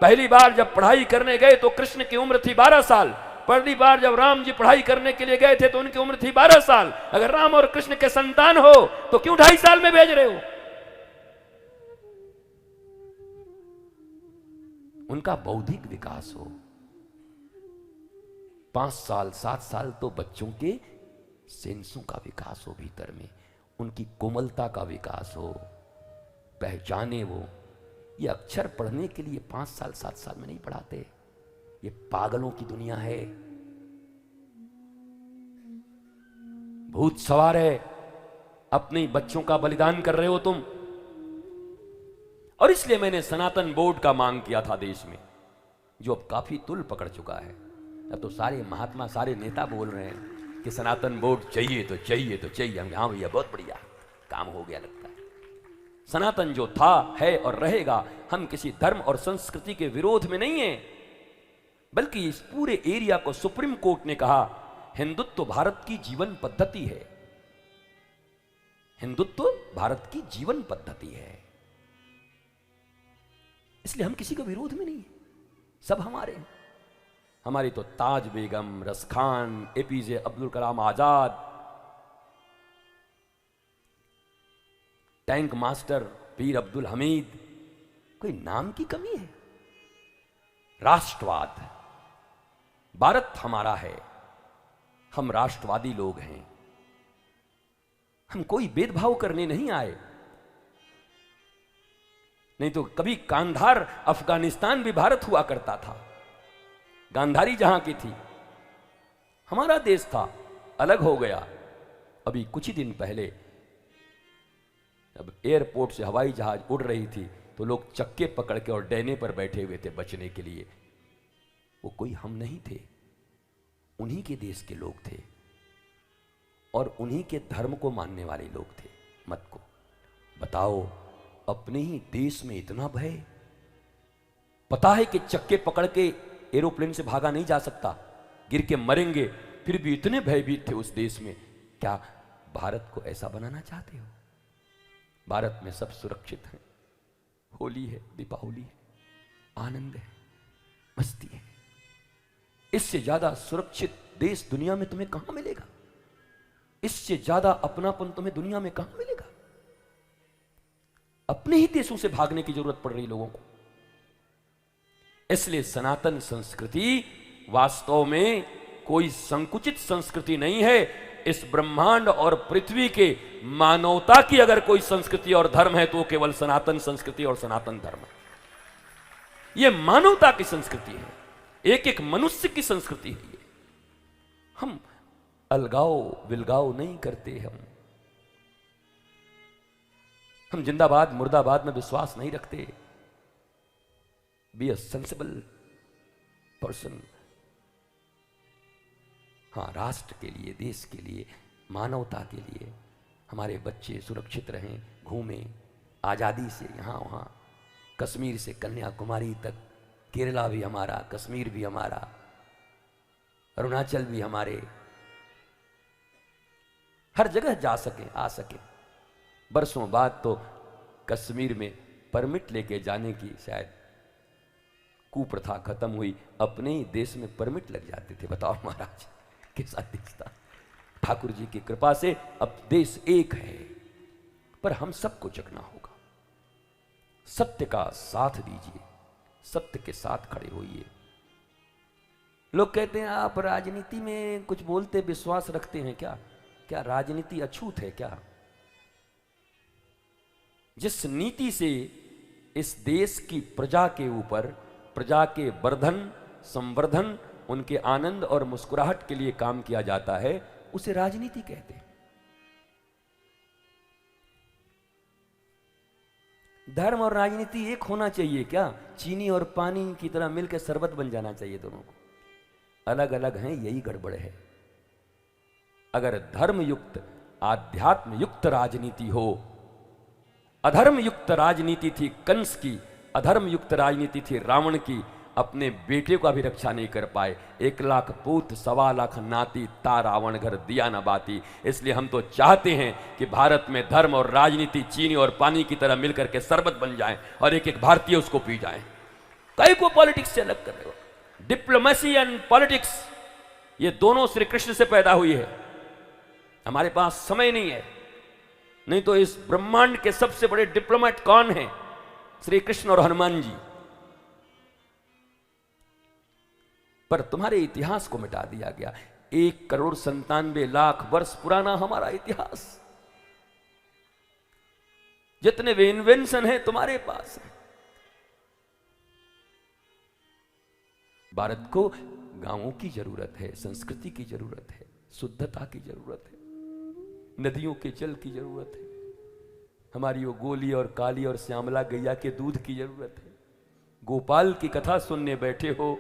पहली बार जब पढ़ाई करने गए तो कृष्ण की उम्र थी 12 साल। पहली बार जब राम जी पढ़ाई करने के लिए गए थे तो उनकी उम्र थी 12 साल। अगर राम और कृष्ण के संतान हो तो क्यों 2.5 साल में भेज रहे हो? उनका बौद्धिक विकास हो। 5 साल 7 साल तो बच्चों के सेंसों का विकास हो, भीतर में उनकी कोमलता का विकास हो, पहचाने वो। ये अक्षर पढ़ने के लिए 5 साल 7 साल में नहीं पढ़ाते। ये पागलों की दुनिया है, भूत सवार है। अपने बच्चों का बलिदान कर रहे हो तुम। और इसलिए मैंने सनातन बोर्ड का मांग किया था देश में, जो अब काफी तुल पकड़ चुका है। अब तो सारे महात्मा, सारे नेता बोल रहे हैं कि सनातन बोर्ड चाहिए तो चाहिए तो चाहिए। हम हाँ भैया बहुत बढ़िया काम हो गया लगता है। सनातन जो था, है और रहेगा। हम किसी धर्म और संस्कृति के विरोध में नहीं है, बल्कि इस पूरे एरिया को सुप्रीम कोर्ट ने कहा हिंदुत्व भारत की जीवन पद्धति है। हिंदुत्व भारत की जीवन पद्धति है, इसलिए हम किसी के विरोध में नहीं है। सब हमारे हैं। हमारी तो ताज बेगम, Raskhan, APJ Abdul Kalam Azad, tank master पीर अब्दुल हमीद, कोई नाम की कमी है? राष्ट्रवाद, भारत हमारा है, हम राष्ट्रवादी लोग हैं। हम कोई भेदभाव करने नहीं आए। नहीं तो कभी कांधार अफगानिस्तान भी भारत हुआ करता था। गांधारी जहां की थी, हमारा देश था, अलग हो गया। अभी कुछ ही दिन पहले जब एयरपोर्ट से हवाई जहाज उड़ रही थी तो लोग चक्के पकड़ के और डैने पर बैठे हुए थे बचने के लिए। वो कोई हम नहीं थे, उन्हीं के देश के लोग थे और उन्हीं के धर्म को मानने वाले लोग थे। मत को बताओ, अपने ही देश में इतना भय। पता है कि चक्के पकड़ के एरोप्लेन से भागा नहीं जा सकता, गिर के मरेंगे, फिर भी इतने भयभीत थे उस देश में। क्या भारत को ऐसा बनाना चाहते हो? भारत में सब सुरक्षित है, होली है, दीपावली है, आनंद है, मस्ती है। इससे ज्यादा सुरक्षित देश दुनिया में तुम्हें कहां मिलेगा? इससे ज्यादा अपनापन तुम्हें दुनिया में कहां मिलेगा? अपने ही देशों से भागने की जरूरत पड़ रही लोगों को। इसलिए सनातन संस्कृति वास्तव में कोई संकुचित संस्कृति नहीं है। इस ब्रह्मांड और पृथ्वी के मानवता की अगर कोई संस्कृति और धर्म है तो केवल सनातन संस्कृति और सनातन धर्म है। यह मानवता की संस्कृति है, एक एक मनुष्य की संस्कृति है ये। हम अलगाव विलगाव नहीं करते। हम जिंदाबाद मुर्दाबाद में विश्वास नहीं रखते। Be a sensible person. हाँ, राष्ट्र के लिए, देश के लिए, मानवता के लिए हमारे बच्चे सुरक्षित रहें, घूमें आज़ादी से यहाँ वहाँ, कश्मीर से कन्याकुमारी तक, केरला भी हमारा, कश्मीर भी हमारा, अरुणाचल भी हमारे, हर जगह जा सके, आ सके। बरसों बाद तो कश्मीर में परमिट लेके जाने की शायद कुप्रथा खत्म हुई, अपने ही देश में परमिट लग जाते थे। बताओ महाराज कैसा देश था। ठाकुर जी की कृपा से अब देश एक है, पर हम सबको जगना होगा। सत्य का साथ दीजिए, सत्य के साथ खड़े होइए। लोग कहते हैं आप राजनीति में कुछ बोलते विश्वास रखते हैं क्या? क्या राजनीति अछूत है क्या? जिस नीति से इस देश की प्रजा के ऊपर, प्रजा के वर्धन संवर्धन, उनके आनंद और मुस्कुराहट के लिए काम किया जाता है, उसे राजनीति कहते हैं। धर्म और राजनीति एक होना चाहिए क्या? चीनी और पानी की तरह मिलकर शरबत बन जाना चाहिए दोनों को। अलग अलग हैं, यही गड़बड़ है। अगर धर्म युक्त, आध्यात्म युक्त राजनीति हो, अधर्म युक्त राजनीति थी कंस की, अधर्म युक्त राजनीति थी रावण की, अपने बेटे का भी रक्षा नहीं कर पाए। 1 लाख पूत 1.25 लाख नाती, ता रावण घर दिया न बाती। इसलिए हम तो चाहते हैं कि भारत में धर्म और राजनीति चीनी और पानी की तरह मिलकर के शरबत बन जाए और एक एक भारतीय उसको पी जाए। कई को पॉलिटिक्स से अलग कर रहे हो? डिप्लोमेसी एंड पॉलिटिक्स ये दोनों श्री कृष्ण से पैदा हुई है। हमारे पास समय नहीं है, नहीं तो इस ब्रह्मांड के सबसे बड़े डिप्लोमेट कौन हैं? श्री कृष्ण और हनुमान जी। पर तुम्हारे इतिहास को मिटा दिया गया। 1,97,00,000 वर्ष पुराना हमारा इतिहास, जितने भी इन्वेंशन है तुम्हारे पास है। भारत को गांवों की जरूरत है, संस्कृति की जरूरत है, शुद्धता की जरूरत है, नदियों के जल की जरूरत है, हमारी वो गोली और काली और श्यामला गैया के दूध की जरूरत है। गोपाल की कथा सुनने बैठे हो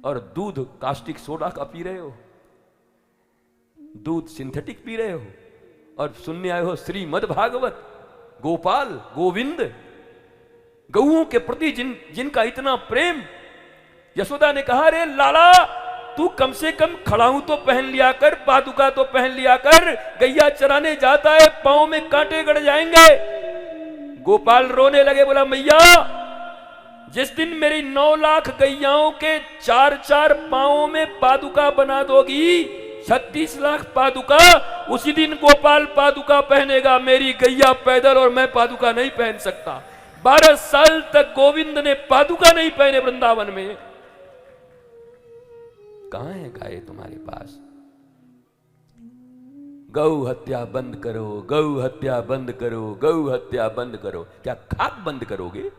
और दूध कास्टिक सोडा का पी रहे हो, दूध सिंथेटिक पी रहे हो, और सुनने आए हो श्रीमद् भागवत। गोपाल गोविंद गौओं के प्रति जिनका इतना प्रेम। यशोदा ने कहा, रे लाला तू कम से कम खड़ाऊ तो पहन लिया कर, पादुका तो पहन लिया कर, गैया चराने जाता है, पांव में कांटे गड़ जाएंगे। गोपाल रोने लगे, बोला मैया जिस दिन मेरी 9 लाख गैयाओं के 4-4 पांवों में पादुका बना दोगी, 36 लाख पादुका, उसी दिन गोपाल पादुका पहनेगा। मेरी गैया पैदल और मैं पादुका नहीं पहन सकता। 12 साल तक गोविंद ने पादुका नहीं पहने वृंदावन में। कहां है गाय तुम्हारे पास? गौ हत्या बंद करो, गौ हत्या बंद करो, गौ हत्या बंद करो। क्या खाक बंद करोगे?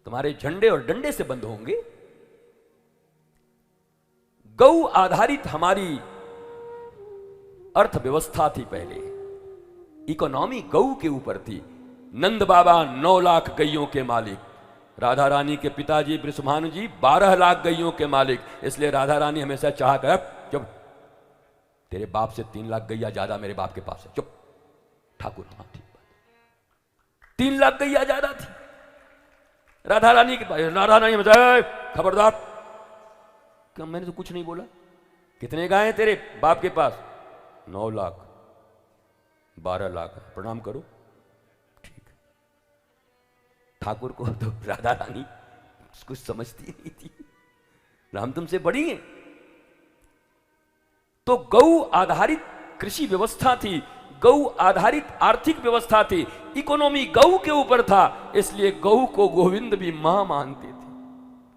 तुम्हारे झंडे और डंडे से बंद होंगे? गौ आधारित हमारी अर्थव्यवस्था थी पहले, इकोनॉमी गौ के ऊपर थी। नंद बाबा 9 लाख गैयों के मालिक, राधा रानी के पिताजी बृषभानु जी 12 लाख गैयों के मालिक। इसलिए राधा रानी हमेशा चाह कर, चुप, तेरे बाप से 3 लाख गैया ज्यादा मेरे बाप के पास है, चुप। ठाकुर, हाँ ठीक बात, 3 लाख गैया ज्यादा थी राधा रानी के पास। राधा रानी बताया, खबरदार, क्या मैंने तो कुछ नहीं बोला। कितने गाय हैं तेरे बाप के पास? 9 लाख, 12 लाख, प्रणाम करो। ठाकुर को तो राधा रानी कुछ समझती नहीं थी, राम तुमसे बड़ी है। तो गौ आधारित कृषि व्यवस्था थी, गौ आधारित आर्थिक व्यवस्था थी, इकोनॉमी गौ के ऊपर था। इसलिए गौ को गोविंद भी मां मानते थे,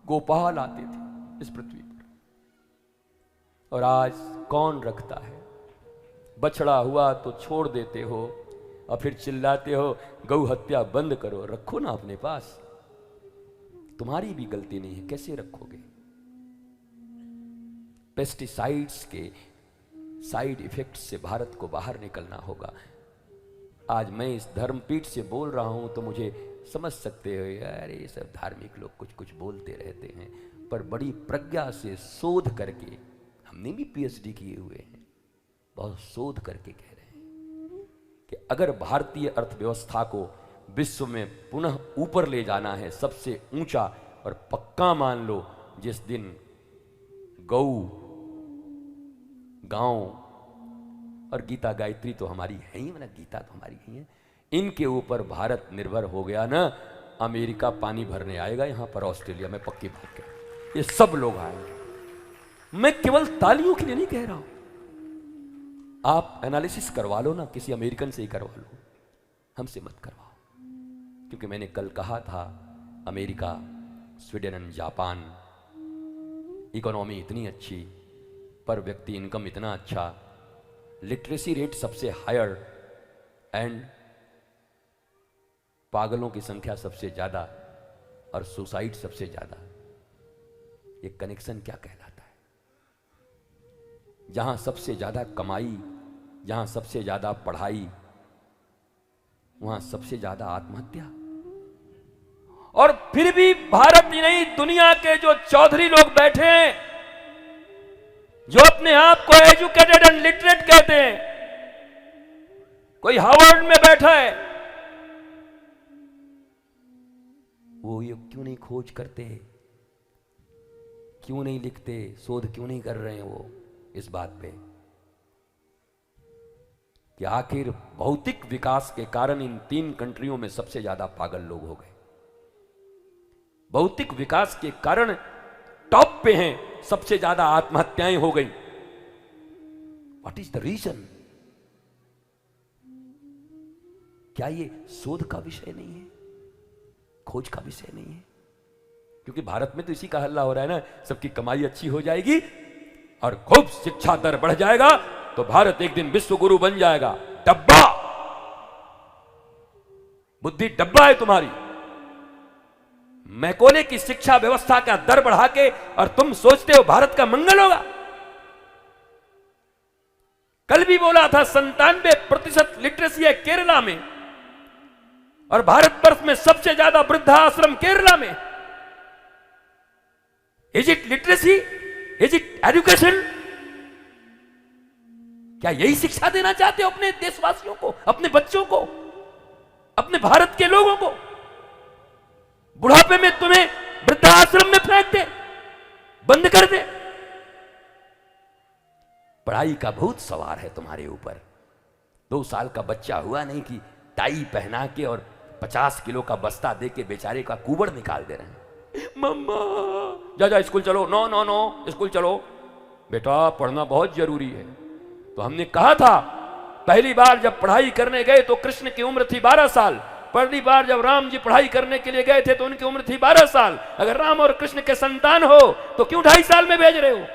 गोपाल आते थे इस पृथ्वी पर। और आज कौन रखता है? बछड़ा हुआ तो छोड़ देते हो और फिर चिल्लाते हो गौ हत्या बंद करो। रखो ना अपने पास, तुम्हारी भी गलती नहीं है, कैसे रखोगे? पेस्टिसाइड्स के साइड इफेक्ट से भारत को बाहर निकलना होगा। आज मैं इस धर्मपीठ से बोल रहा हूं तो मुझे समझ सकते हो यार, ये सब धार्मिक लोग कुछ कुछ बोलते रहते हैं, पर बड़ी प्रज्ञा से शोध करके, हमने भी पीएचडी किए हुए हैं, बहुत शोध करके कह रहे हैं कि अगर भारतीय अर्थव्यवस्था को विश्व में पुनः ऊपर ले जाना है, सबसे ऊंचा और पक्का मान लो, जिस दिन गौ, गांव और गीता गायत्री तो हमारी है ही, मतलब गीता तो हमारी ही है, इनके ऊपर भारत निर्भर हो गया ना, अमेरिका पानी भरने आएगा यहां पर, ऑस्ट्रेलिया में, पक्की बात के, ये सब लोग आएंगे। मैं केवल तालियों के लिए नहीं कह रहा हूं, आप एनालिसिस करवा लो ना, किसी अमेरिकन से ही करवा लो, हमसे मत करवाओ। क्योंकि मैंने कल कहा था, America, Sweden and Japan, economy इतनी अच्छी, पर व्यक्ति इनकम इतना अच्छा, लिटरेसी रेट सबसे हायर, एंड पागलों की संख्या सबसे ज्यादा और सुसाइड सबसे ज्यादा। ये कनेक्शन क्या कहलाता है? जहां सबसे ज्यादा कमाई, जहां सबसे ज्यादा पढ़ाई, वहां सबसे ज्यादा आत्महत्या। और फिर भी भारत ही नहीं, दुनिया के जो चौधरी लोग बैठे हैं, जो अपने आप को एजुकेटेड एंड लिटरेट कहते हैं, कोई हार्वर्ड में बैठा है, वो ये क्यों नहीं खोज करते, क्यों नहीं लिखते, शोध क्यों नहीं कर रहे हैं वो इस बात पे कि आखिर भौतिक विकास के कारण इन 3 कंट्रियों में सबसे ज्यादा पागल लोग हो गए। भौतिक विकास के कारण टॉप पे हैं, सबसे ज्यादा आत्महत्याएं हो गई। What is the reason? क्या ये शोध का विषय नहीं है, खोज का विषय नहीं है? क्योंकि भारत में तो इसी का हल्ला हो रहा है ना, सबकी कमाई अच्छी हो जाएगी और खूब शिक्षा दर बढ़ जाएगा तो भारत एक दिन विश्व गुरु बन जाएगा। डब्बा, बुद्धि डब्बा है तुम्हारी। मैकोले की शिक्षा व्यवस्था का दर बढ़ा के और तुम सोचते हो भारत का मंगल होगा। कल भी बोला था 97% लिटरेसी है केरला में, और भारतवर्ष में सबसे ज्यादा वृद्धाश्रम केरला में। Is it literacy? Is it education? क्या यही शिक्षा देना चाहते हो अपने देशवासियों को, अपने बच्चों को, अपने भारत के लोगों को? बुढ़ापे में तुम्हें वृद्धाश्रम में फेंक दे, बंद कर दे। पढ़ाई का भूत सवार है तुम्हारे ऊपर। 2 साल का बच्चा हुआ नहीं कि टाई पहना के और 50 किलो का बस्ता दे के बेचारे का कुबड़ निकाल दे रहे हैं। मम्मा जा जा स्कूल चलो। नो नो नो, स्कूल चलो बेटा, पढ़ना बहुत जरूरी है। तो हमने कहा था पहली बार जब पढ़ाई करने गए तो कृष्ण की उम्र थी 12 साल। पहली बार जब राम जी पढ़ाई करने के लिए गए थे तो उनकी उम्र थी 12 साल। अगर राम और कृष्ण के संतान हो तो क्यों 2.5 साल में भेज रहे हो?